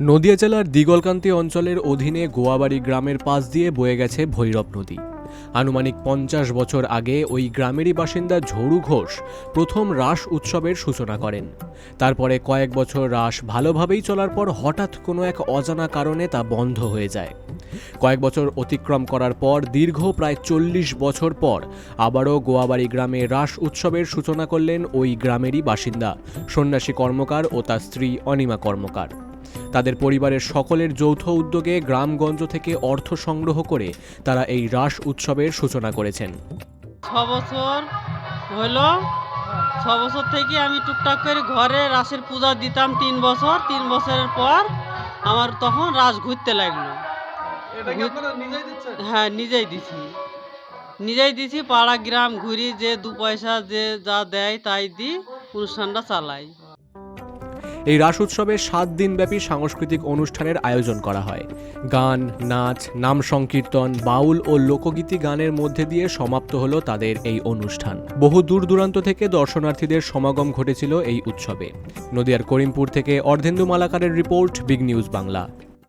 নদিয়া জেলার দিগলকান্তি অঞ্চলের অধীনে গোয়াবাড়ি গ্রামের পাশ দিয়ে বয়ে গেছে ভৈরব নদী। আনুমানিক ৫০ বছর আগে ওই গ্রামেরই বাসিন্দা ঝরু ঘোষ প্রথম রাস উৎসবের সূচনা করেন। তারপরে কয়েক বছর রাস ভালোভাবেই চলার পর হঠাৎ কোনো এক অজানা কারণে তা বন্ধ হয়ে যায়। কয়েক বছর অতিক্রম করার পর দীর্ঘ প্রায় ৪০ বছর পর আবারও গোয়াবাড়ি গ্রামে রাস উৎসবের সূচনা করলেন ওই গ্রামেরই বাসিন্দা সন্ন্যাসী কর্মকার ও তার স্ত্রী অনিমা কর্মকার। তাদের পরিবারের সকলের যৌথ উদ্যোগে গ্রামগঞ্জ থেকে অর্থ সংগ্রহ করে তারা এই রাস উৎসবের সূচনা করেছেন। ৬ বছর হলো। ৬ বছর থেকে আমি টুকটাক করে ঘরে রাসের পূজা দিতাম। ৩ বছরের পর আমার তখন রাস ঘুরতে লাগলো। হ্যাঁ, নিজেই দিছি। পাড়া গ্রাম ঘুরি, যে ২ পয়সা যে যা দেয় তাই দিই, অনুষ্ঠানটা চালাই। এই রাস উৎসবে ৭ দিনব্যাপী সাংস্কৃতিক অনুষ্ঠানের আয়োজন করা হয়। গান, নাচ, নাম সংকীর্তন, বাউল ও লোকগীতি গানের মধ্যে দিয়ে সমাপ্ত হলো তাদের এই অনুষ্ঠান। বহু দূর দূরান্ত থেকে দর্শনার্থীদের সমাগম ঘটেছিল এই উৎসবে। নদিয়ার করিমপুর থেকে অর্ধেন্দু মালাকারের রিপোর্ট, বিগ নিউজ বাংলা।